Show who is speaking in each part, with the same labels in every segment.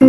Speaker 1: Hey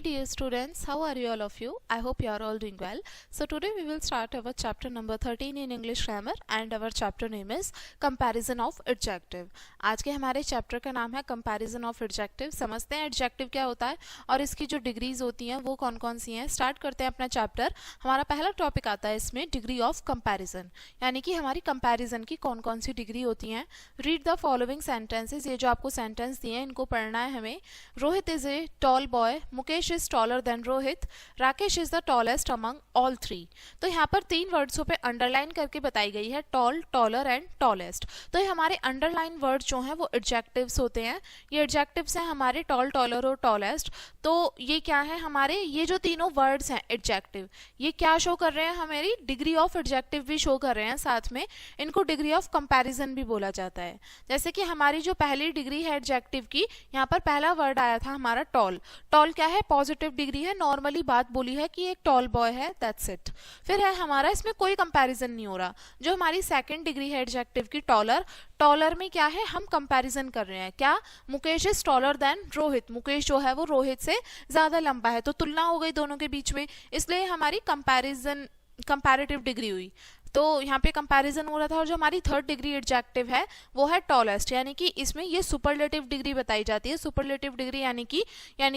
Speaker 1: dear students, how are you all of you? I hope you are all doing well. So today we will start our chapter number 13 in English grammar and our chapter name is comparison of adjective. आज के हमारे chapter का नाम है comparison of adjective. समझते हैं adjective क्या होता है और इसकी जो डिग्रीज होती हैं वो कौन कौन सी हैं. स्टार्ट करते हैं अपना चैप्टर. हमारा पहला टॉपिक आता है इसमें डिग्री ऑफ कंपैरिजन, यानी कि हमारी कंपैरिजन की कौन कौन सी डिग्री होती हैं. Read the following sentences. ये जो आपको सेंटेंस दिए हैं इनको पढ़ना है हमें. Rohit is a tall boy, Mukesh is taller than Rohit, Rakesh is the tallest among all three. तो यहाँ पर तीन वर्ड्सों पे अंडरलाइन करके बताई गई है, टॉल, टॉलर एंड टॉलेस्ट. तो ये हमारे अंडरलाइन वर्ड जो हैं वो एडजेक्टिव्स होते हैं. ये एडजेक्टिव्स हैं हमारे टॉल, टॉलर और टॉलेस्ट. तो ये क्या है हमारे, ये जो तीनों वर्ड्स हैं एडजेक्टिव, ये क्या शो कर रहे हैं, हमारी डिग्री ऑफ एडजेक्टिव भी शो कर रहे हैं. साथ में इनको डिग्री ऑफ कंपैरिजन भी बोला जाता है. जैसे कि हमारी जो पहली डिग्री है एडजेक्टिव की, यहाँ पर पहला वर्ड आया था हमारा टॉल. टॉल क्या है, पॉजिटिव डिग्री है, नॉर्मली बात बोली है कि एक टॉल बॉय है, दैट्स इट. फिर है हमारा, इसमें कोई कंपैरिजन नहीं हो रहा. जो हमारी सेकंड डिग्री है एडजेक्टिव की टॉलर, टॉलर में क्या है, हम कंपैरिजन कर रहे हैं. क्या, Mukesh is taller than Rohit, Mukesh जो है वो रोहित से ज्यादा लंबा है, तो तुलना हो गई दोनों के बीच में, इसलिए हमारी कंपैरिजन कंपैरेटिव डिग्री हुई. तो यहाँ पे कंपैरिजन हो रहा था. और जो हमारी थर्ड डिग्री एडजेक्टिव है वो है टॉलेस्ट, यानी कि इसमें ये सुपरलेटिव डिग्री बताई जाती है. सुपरलेटिव डिग्री यानी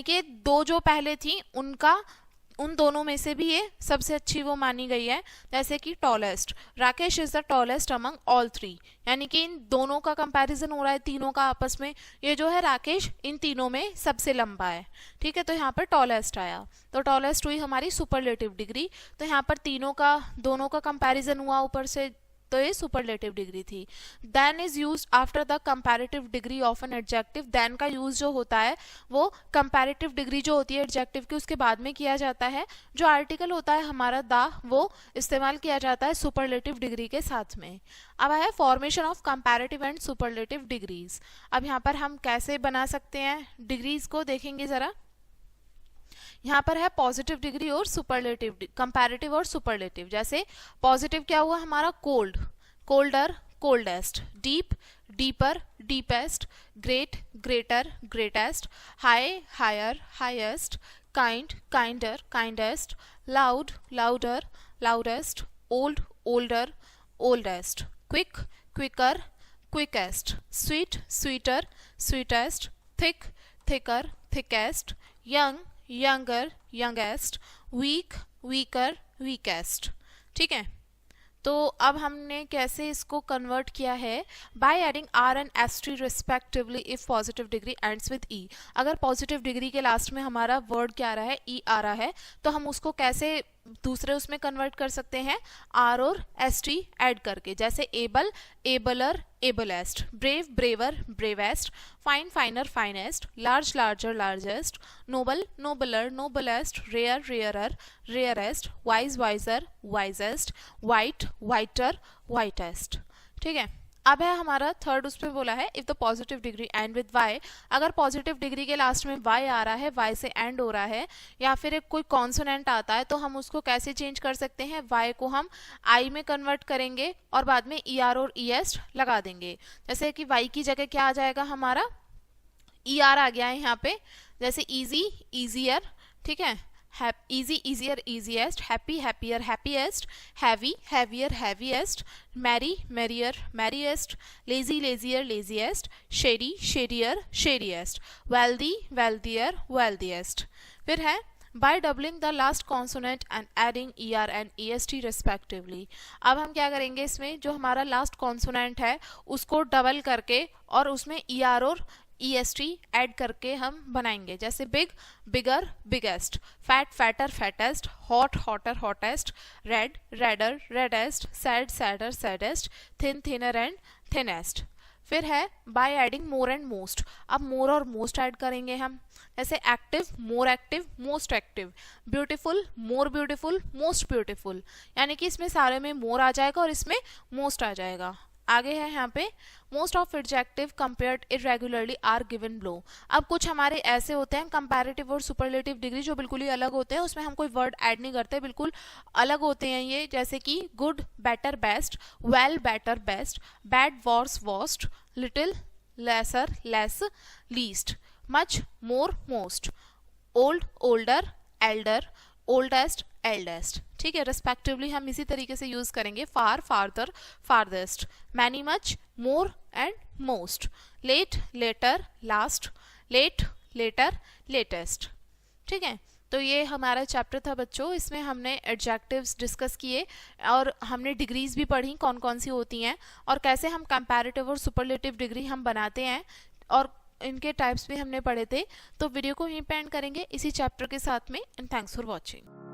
Speaker 1: कि दो जो पहले थी उनका, उन दोनों में से भी ये सबसे अच्छी वो मानी गई है. जैसे कि tallest, Rakesh is the tallest among all three, यानी कि इन दोनों का कंपैरिजन हो रहा है, तीनों का आपस में. ये जो है राकेश इन तीनों में सबसे लंबा है, ठीक है. तो यहाँ पर टॉलेस्ट आया, तो टॉलेस्ट हुई हमारी सुपरलेटिव डिग्री. तो यहाँ पर तीनों का, दोनों का कंपैरिजन हुआ ऊपर से, तो ये सुपरलेटिव डिग्री थी. Than is used after the comparative degree of an adjective. Than का यूज जो होता है वो कंपैरेटिव डिग्री जो होती है एडजेक्टिव की उसके बाद में किया जाता है. जो आर्टिकल होता है हमारा द, वो इस्तेमाल किया जाता है सुपरलेटिव डिग्री के साथ में. अब है formation of comparative and superlative degrees. अब यहाँ पर हम कैसे बना सकते हैं डिग्रीज को, देखेंगे जरा. यहाँ पर है पॉजिटिव डिग्री और सुपरलेटिव, कंपैरेटिव और सुपरलेटिव. जैसे पॉजिटिव क्या हुआ हमारा, cold, colder, coldest, deep, deeper, deepest, great, greater, greatest, high, higher, highest, kind, kinder, kindest, loud, louder, loudest, old, older, oldest, quick, quicker, quickest, sweet, sweeter, sweetest, thick, thicker, thickest, young, younger, youngest, weak, weaker, weakest. ठीक है. तो अब हमने कैसे इसको convert किया है, by adding R and S T respectively if positive degree ends with E. अगर पॉजिटिव डिग्री के लास्ट में हमारा वर्ड क्या आ रहा है, ई आ रहा है, तो हम उसको कैसे दूसरे उसमें कन्वर्ट कर सकते हैं, आर और एस टी ऐड करके. जैसे able, abler, ablest, brave, braver, bravest, fine, finer, finest, large, larger, largest, noble, nobler, noblest, rare, rarer, rarest, wise, wiser, wisest, white, whiter, whitest. ठीक है. अब है हमारा थर्ड, उस पर बोला है if the positive degree end with Y. अगर पॉजिटिव डिग्री के लास्ट में वाई आ रहा है, वाई से एंड हो रहा है, या फिर एक कोई कॉन्सोनेंट आता है, तो हम उसको कैसे चेंज कर सकते हैं, वाई को हम आई में कन्वर्ट करेंगे और बाद में ई आर और ई एस लगा देंगे. जैसे कि वाई की जगह क्या आ जाएगा हमारा, ई आर आ गया है यहाँ पे. जैसे इजी, इजियर, ठीक है, easy, easier, easiest, happy, happier, happiest, heavy, heavier, heaviest, merry, merrier, merriest, lazy, lazier, laziest, shady, shadier, shadiest, wealthy, wealthier, wealthiest. फिर है by doubling the last consonant and adding er and est respectively. अब हम क्या करेंगे, इसमें जो हमारा last consonant है उसको डबल करके और उसमें er और EST ऐड करके हम बनाएंगे. जैसे big, bigger, biggest, fat, fatter, fattest, hot, hotter, hottest, red, redder, reddest, sad, sadder, saddest, thin, thinner and thinnest. फिर है by adding more and most. अब मोर और मोस्ट ऐड करेंगे हम. जैसे active, more active, most active, beautiful, more beautiful, most beautiful. यानी कि इसमें सारे में मोर आ जाएगा और इसमें मोस्ट आ जाएगा. आगे है यहाँ पे most of adjective compared irregularly are given below. अब कुछ हमारे ऐसे होते हैं कंपैरेटिव और सुपरलेटिव डिग्री जो बिल्कुल ही अलग होते हैं, उसमें हम कोई वर्ड ऐड नहीं करते, बिल्कुल अलग होते हैं ये, जैसे कि good better best, well better best, bad worse worst, little lesser less least, much more most, old older elder, oldest eldest. ठीक है, रिस्पेक्टिवली हम इसी तरीके से यूज करेंगे far farther farthest, many much more and most, late latter last, late later latest. ठीक है, तो ये हमारा चैप्टर था बच्चों, इसमें हमने एडजेक्टिव्स डिस्कस किए और हमने डिग्रीज भी पढ़ी कौन कौन सी होती हैं और कैसे हम कंपैरेटिव और सुपरलेटिव डिग्री हम बनाते हैं और इनके टाइप्स भी हमने पढ़े थे। तो वीडियो को यहीं पे एंड करेंगे इसी चैप्टर के साथ में, एंड थैंक्स फॉर वॉचिंग।